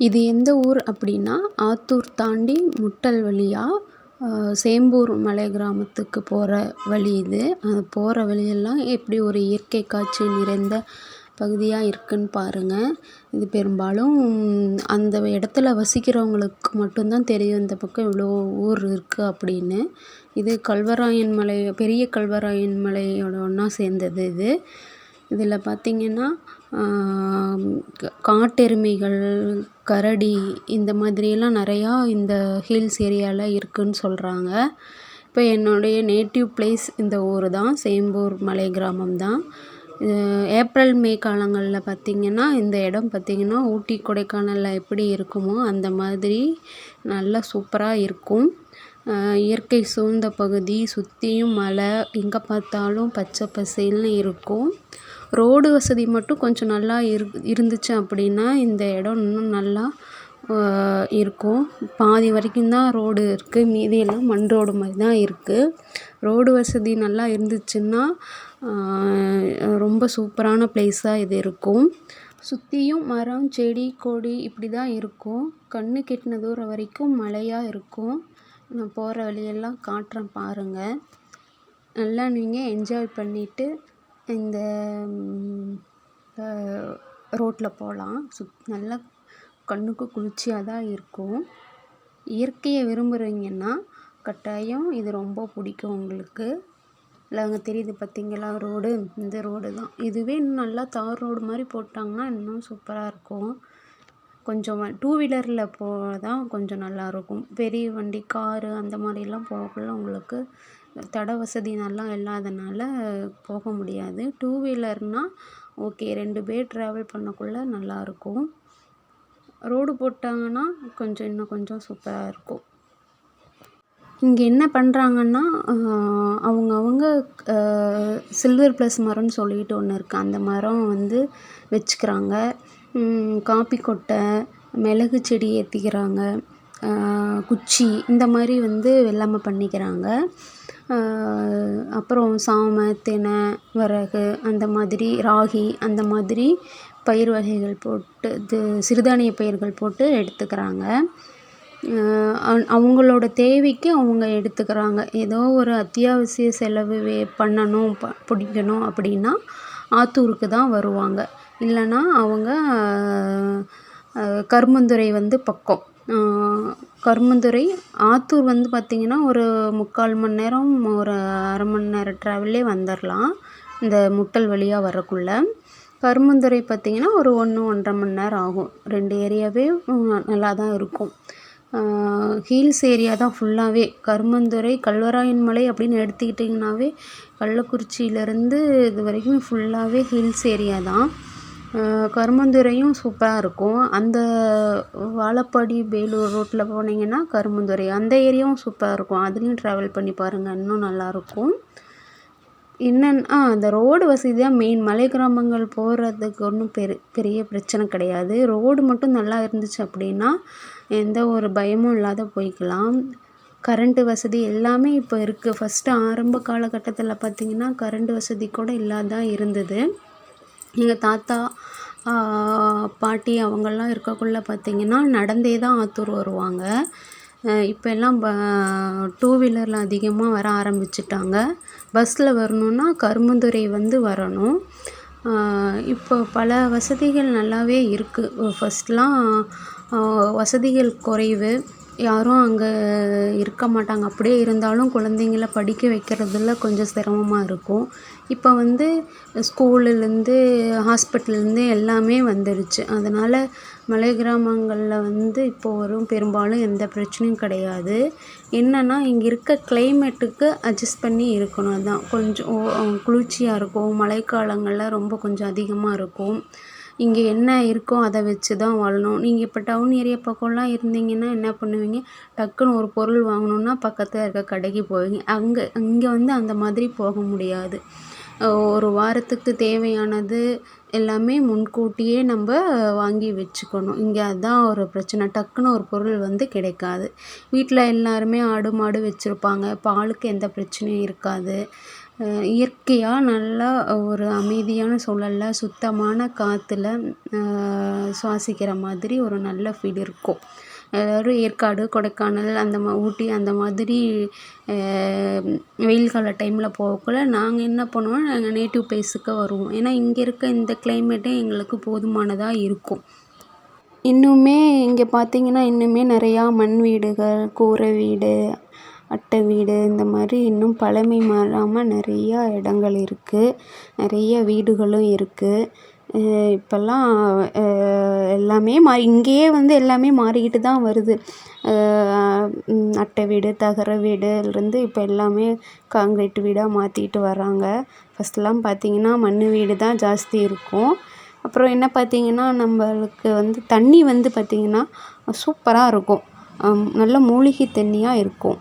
இது எந்த ஊர் அப்படின்னா, ஆத்தூர் தாண்டி முட்டல் வழியா சேம்பூர் மலை கிராமத்துக்கு போகிற வழி இது. அது போகிற வழியெல்லாம் எப்படி ஒரு இயற்கை காட்சி நிறைந்த பகுதியாக இருக்குன்னு பாருங்கள். இது பெரும்பாலும் அந்த இடத்துல வசிக்கிறவங்களுக்கு மட்டும்தான் தெரியும் இந்த பக்கம் இவ்வளோ ஊர் இருக்குது அப்படின்னு. இது கல்வராயன் மலை, பெரிய கல்வராயன் மலையோட ஒன்றா சேர்ந்தது இது. இதில் பார்த்திங்கன்னா காட்டெருமைகள், கரடி இந்த மாதிரியெல்லாம் நிறையா இந்த ஹில்ஸ் ஏரியாவில் இருக்குதுன்னு சொல்கிறாங்க. இப்போ என்னுடைய நேட்டிவ் பிளேஸ் இந்த ஊர் தான், சேம்பூர் மலை கிராமம் தான். ஏப்ரல் மே காலங்களில் பார்த்திங்கன்னா இந்த இடம் பார்த்திங்கன்னா ஊட்டி கொடைக்கானலில் எப்படி இருக்குமோ அந்த மாதிரி நல்லா சூப்பராக இருக்கும். இயற்கை சூழ்ந்த பகுதி, சுற்றியும் மலை, எங்கே பார்த்தாலும் பச்சை பசேல்னு இருக்கும். ரோடு வசதி மட்டும் கொஞ்சம் நல்லா இருந்துச்சு அப்படின்னா இந்த இடம் இன்னும் நல்லா இருக்கும். பாதி வரைக்கும் தான் ரோடு இருக்குது, மீதியெல்லாம் மண் ரோடு மாதிரி தான் இருக்குது. ரோடு வசதி நல்லா இருந்துச்சுன்னா ரொம்ப சூப்பரான பிளேஸாக இது இருக்கும். சுற்றியும் மரம், செடி, கொடி இப்படி தான் இருக்கும். கண்ணு கெட்டின தூரம் வரைக்கும் மலையாக இருக்கும். நான் போகிற வழியெல்லாம் காட்டுறேன் பாருங்கள். நல்லா நீங்கள் என்ஜாய் பண்ணிவிட்டு இந்த ரோட்டில் போகலாம். நல்லா கண்ணுக்கு குளிர்ச்சியாக தான் இருக்கும். இயற்கையை விரும்புகிறீங்கன்னா கட்டாயம் இது ரொம்ப பிடிக்கும் உங்களுக்கு. இல்லை அங்கே தெரியுது பார்த்திங்களா ரோடு, இந்த ரோடு தான். இதுவே இன்னும் நல்லா தார் ரோடு மாதிரி போட்டாங்கன்னா இன்னும் சூப்பராக இருக்கும். கொஞ்சம் டூ வீலரில் போக தான் கொஞ்சம் நல்லாயிருக்கும். பெரிய வண்டி, காரு அந்த மாதிரிலாம் போகக்குள்ள உங்களுக்கு தட வசதி நல்லா இல்லாதனால போக முடியாது. டூ வீலர்னால் ஓகே, 2 பேர் ட்ராவல் பண்ணக்குள்ளே நல்லாயிருக்கும். ரோடு போட்டாங்கன்னா இன்னும் கொஞ்சம் சூப்பராக இருக்கும். இங்கே என்ன பண்ணுறாங்கன்னா அவங்க சில்வர் ப்ளஸ் மரம்னு சொல்லிட்டு ஒன்று இருக்குது. அந்த மரம் வச்சுக்கிறாங்க. காப்பி கொட்டை, மிளகு செடி ஏற்றிக்கிறாங்க, குச்சி இந்த மாதிரி வெள்ளாமை பண்ணிக்கிறாங்க. அப்புறம் சாமை, தினை, வரகு அந்த மாதிரி, ராகி அந்த மாதிரி பயிர் வகைகள் போட்டு சிறுதானிய பயிர்கள் போட்டு எடுத்துக்கிறாங்க. அவங்களோட தேவைக்கு அவங்க எடுத்துக்கிறாங்க. ஏதோ ஒரு அத்தியாவசிய செலவு பண்ணணும், பிடிக்கணும் அப்படின்னா ஆத்தூருக்கு தான் வருவாங்க. இல்லைன்னா அவங்க கருமந்துறை பக்கம். கருமந்துறை, ஆத்தூர் பார்த்திங்கன்னா ஒரு 3/4 மணி நேரம், ஒரு அரை மணி நேரம் ட்ராவல்லே வந்துடலாம் இந்த முட்டல் வழியாக வரக்குள்ள. கருமந்துறை பார்த்திங்கன்னா ஒரு 1-1.5 மணி நேரம் ஆகும். 2 ஏரியாவே நல்லா தான் இருக்கும். ஹில்ஸ் ஏரியா தான் ஃபுல்லாகவே. கருமந்துறை, கல்வராயன் மலை அப்படின்னு எடுத்துக்கிட்டிங்கனாவே கள்ளக்குறிச்சியிலேருந்து இது வரைக்கும் ஃபுல்லாகவே ஹில்ஸ் ஏரியா தான். கருமந்துறையும் சூப்பராக இருக்கும். அந்த வாழப்பாடி, பேலூர் ரோட்டில் போனீங்கன்னா கருமந்துறை அந்த ஏரியாவும் சூப்பராக இருக்கும். அதுலேயும் ட்ராவல் பண்ணி பாருங்கள், இன்னும் நல்லாயிருக்கும். என்னென்னா அந்த ரோடு வசதி தான் மெயின். மலை கிராமங்கள் போகிறதுக்கு ஒன்றும் பெரிய பிரச்சனை கிடையாது. ரோடு மட்டும் நல்லா இருந்துச்சு அப்படின்னா எந்த ஒரு பயமும் இல்லாத போய்க்கலாம். கரண்ட்டு வசதி எல்லாமே இப்போ இருக்குது. ஃபஸ்ட்டு ஆரம்ப காலகட்டத்தில் பார்த்திங்கன்னா கரண்ட் வசதி கூட இல்லாதான் இருந்தது. எங்கள் தாத்தா, பாட்டி அவங்கெல்லாம் இருக்கக்குள்ளே பார்த்திங்கன்னா நடந்தே தான் ஆத்தூர் வருவாங்க. இப்போ எல்லாம் டூ வீலரில் அதிகமாக வர ஆரம்பிச்சிட்டாங்க. பஸ்ஸில் வரணுன்னா கருமந்துறை வரணும். இப்போ பல வசதிகள் நல்லாவே இருக்குது. ஃபஸ்ட்லாம் வசதிகள் குறைவு, யாரும் அங்கே இருக்க மாட்டாங்க. அப்படியே இருந்தாலும் குழந்தைங்கள படிக்க வைக்கிறதுல கொஞ்சம் சிரமமாக இருக்கும். இப்போ ஸ்கூலுலேருந்து, ஹாஸ்பிட்டல்லேருந்து எல்லாமே வந்துடுச்சு. அதனால் மலை கிராமங்களில் இப்போ வரும் பெரும்பாலும் எந்த பிரச்சனையும் கிடையாது. என்னென்னா இங்கே இருக்க கிளைமேட்டுக்கு அட்ஜஸ்ட் பண்ணி இருக்கணும். அதுதான் கொஞ்சம் குளிர்ச்சியாக இருக்கும். மழைக்காலங்களில் ரொம்ப கொஞ்சம் அதிகமாக இருக்கும். இங்கே என்ன இருக்கோ அதை வச்சு தான் வாழணும். நீங்கள் இப்போ டவுன் ஏரியா பக்கம்லாம் இருந்தீங்கன்னா என்ன பண்ணுவீங்க, டக்குன்னு ஒரு பொருள் வாங்கணுன்னா பக்கத்தில் இருக்க கடைக்கு போவீங்க. இங்கே அந்த மாதிரி போக முடியாது. ஒரு வாரத்துக்கு தேவையானது எல்லாமே முன்கூட்டியே நம்ம வாங்கி வச்சுக்கணும். இங்கே அதுதான் ஒரு பிரச்சனை. டக்குன்னு ஒரு பொருள் கிடைக்காது. வீட்டில் எல்லாருமே ஆடு மாடு வச்சுருப்பாங்க, பாலுக்கு எந்த பிரச்சனையும் இருக்காது. இயற்கையாக நல்லா ஒரு அமைதியான சூழல்ல சுத்தமான காற்றுல சுவாசிக்கிற மாதிரி ஒரு நல்ல ஃபீல் இருக்கும். அதாவது ஏற்காடு, கொடைக்கானல் ஊட்டி அந்த மாதிரி வெயில் கால டைமில் போகக்குள்ள நாங்கள் என்ன பண்ணுவோம், நாங்கள் நேட்டிவ் பிளேஸுக்கு வருவோம். ஏன்னா இங்கே இருக்க இந்த கிளைமேட்டே எங்களுக்கு போதுமானதாக இருக்கும். இன்னுமே இங்கே பார்த்தீங்கன்னா இன்னுமே நிறையா மண் வீடுகள், கூரை வீடு, அட்டை வீடு இந்த மாதிரி இன்னும் பழமை மாறாமல் நிறையா இடங்கள் இருக்குது. நிறைய வீடுகளும் இருக்குது. இப்போல்லாம் எல்லாமே இங்கேயே வந்து எல்லாமே மாறிக்கிட்டு தான் வருது. அட்டை வீடு, தகர வீடுலேருந்து இப்போ எல்லாமே காங்கிரீட் வீடாக மாற்றிட்டு வராங்க. ஃபஸ்ட்லாம் பார்த்திங்கன்னா மண் வீடு தான் ஜாஸ்தி இருக்கும். அப்புறம் என்ன பார்த்திங்கன்னா நம்மளுக்கு வந்து தண்ணி வந்து பார்த்திங்கன்னா சூப்பராக இருக்கும். நல்ல மூலிகை தண்ணியாக இருக்கும்.